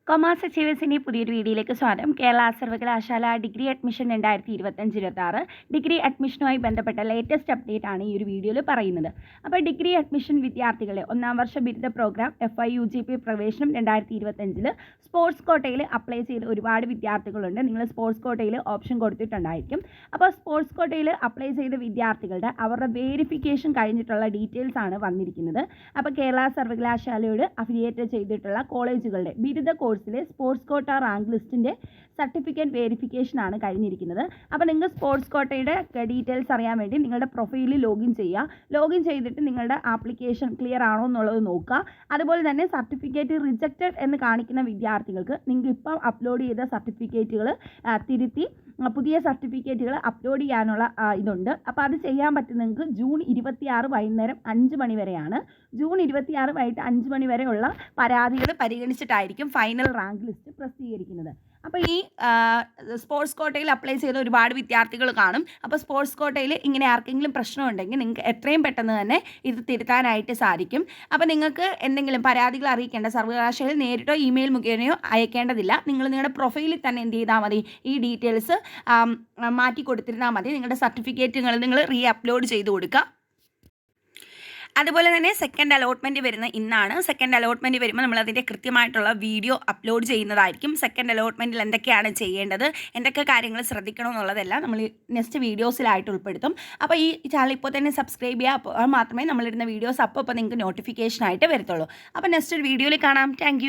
Commerce അച്ചീവേഴ്സിൻ്റെ പുതിയൊരു വീഡിയോയിലേക്ക് സ്വാഗതം. കേരള സർവകലാശാല ഡിഗ്രി അഡ്മിഷൻ 2025-26 ഡിഗ്രി അഡ്മിഷനുമായി ബന്ധപ്പെട്ട ലേറ്റസ്റ്റ് അപ്ഡേറ്റ് ആണ് ഈ ഒരു വീഡിയോയിൽ പറയുന്നത്. അപ്പോൾ ഡിഗ്രി അഡ്മിഷൻ വിദ്യാർത്ഥികളെ ഒന്നാം വർഷ ബിരുദ പ്രോഗ്രാം FI UGP പ്രവേശനം 2025 സ്പോർട്സ് കോട്ടയിൽ അപ്ലൈ ചെയ്ത് ഒരുപാട് വിദ്യാർത്ഥികളുണ്ട്. നിങ്ങൾ സ്പോർട്സ് കോട്ടയിൽ ഓപ്ഷൻ കൊടുത്തിട്ടുണ്ടായിരിക്കും. അപ്പോൾ സ്പോർട്സ് കോട്ടയിൽ അപ്ലൈ ചെയ്ത വിദ്യാർത്ഥികളുടെ അവരുടെ വേരിഫിക്കേഷൻ കഴിഞ്ഞിട്ടുള്ള ഡീറ്റെയിൽസ് ആണ് വന്നിരിക്കുന്നത്. അപ്പോൾ കേരള സർവകലാശാലയോട് അഫിലിയേറ്റ് ചെയ്തിട്ടുള്ള കോളേജുകളുടെ ബിരുദ കോഴ്സിലെ sports quota rank ലിസ്റ്റിൻ്റെ certificate verification ആണ് കഴിഞ്ഞിരിക്കുന്നത്. അപ്പോൾ നിങ്ങൾ സ്പോർട്സ് കോട്ടയുടെ ഡീറ്റെയിൽസ് അറിയാൻ വേണ്ടി നിങ്ങളുടെ പ്രൊഫൈലിൽ ലോഗിൻ ചെയ്യുക. ലോഗിൻ ചെയ്തിട്ട് നിങ്ങളുടെ ആപ്ലിക്കേഷൻ ക്ലിയർ ആണോ എന്നുള്ളത് നോക്കുക. അതുപോലെ തന്നെ സർട്ടിഫിക്കറ്റ് റിജക്റ്റഡ് എന്ന് കാണിക്കുന്ന വിദ്യാർത്ഥികൾക്ക് നിങ്ങൾക്ക് ഇപ്പം അപ്ലോഡ് ചെയ്ത സർട്ടിഫിക്കറ്റുകൾ തിരുത്തി പുതിയ സർട്ടിഫിക്കറ്റുകൾ അപ്ലോഡ് ചെയ്യാനുള്ള ഇതുണ്ട്. അപ്പോൾ അത് ചെയ്യാൻ പറ്റും നിങ്ങൾക്ക് ജൂൺ 26 വൈകുന്നേരം 5 മണി വരെയാണ്. ജൂൺ 26 വൈകിട്ട് 5 മണി വരെയുള്ള പരാതികൾ പരിഗണിച്ചിട്ടായിരിക്കും ഫൈനൽ റാങ്ക് ലിസ്റ്റ് പ്രസിദ്ധീകരിക്കുന്നത്. അപ്പോൾ ഈ സ്പോർട്സ് കോട്ടയിൽ അപ്ലൈ ചെയ്ത ഒരുപാട് വിദ്യാർത്ഥികൾ കാണും. അപ്പോൾ സ്പോർട്സ് കോട്ടയിൽ ഇങ്ങനെ ആർക്കെങ്കിലും പ്രശ്നമുണ്ടെങ്കിൽ നിങ്ങൾക്ക് എത്രയും പെട്ടെന്ന് തന്നെ ഇത് തിരുത്താനായിട്ട് സാധിക്കും. അപ്പോൾ നിങ്ങൾക്ക് എന്തെങ്കിലും പരാതികൾ അറിയിക്കേണ്ട സർവകലാശാലയിൽ നേരിട്ടോ ഇമെയിൽ മുഖേനയോ അയക്കേണ്ടതില്ല. നിങ്ങൾ നിങ്ങളുടെ പ്രൊഫൈലിൽ തന്നെ എന്ത് ചെയ്താൽ മതി, ഈ ഡീറ്റെയിൽസ് മാറ്റി കൊടുത്തിരുന്നാൽ മതി. നിങ്ങളുടെ സർട്ടിഫിക്കറ്റുകൾ നിങ്ങൾ റീ അപ്ലോഡ് ചെയ്ത് കൊടുക്കുക. അതുപോലെ തന്നെ സെക്കൻഡ് അലോട്ട്മെൻറ്റ് വരുന്ന ഇന്നാണ്. സെക്കൻഡ് അലോട്ട്മെൻറ്റ് വരുമ്പോൾ നമ്മളതിൻ്റെ കൃത്യമായിട്ടുള്ള വീഡിയോ അപ്ലോഡ് ചെയ്യുന്നതായിരിക്കും. സെക്കൻഡ് അലോട്ട്മെൻറ്റിൽ എന്തൊക്കെയാണ് ചെയ്യേണ്ടത്, എന്തൊക്കെ കാര്യങ്ങൾ ശ്രദ്ധിക്കണം എന്നുള്ളതെല്ലാം നമ്മൾ നെക്സ്റ്റ് വീഡിയോസിലായിട്ട് ഉൾപ്പെടുത്തും. അപ്പോൾ ഈ ചാനൽ ഇപ്പോൾ തന്നെ സബ്സ്ക്രൈബ് ചെയ്യുക. അപ്പോൾ മാത്രമേ നമ്മളിടുന്ന വീഡിയോസ് അപ്പോൾ നിങ്ങൾക്ക് നോട്ടിഫിക്കേഷനായിട്ട് വരത്തുള്ളൂ. അപ്പോൾ നെക്സ്റ്റ് ഒരു വീഡിയോയിൽ കാണാം. താങ്ക്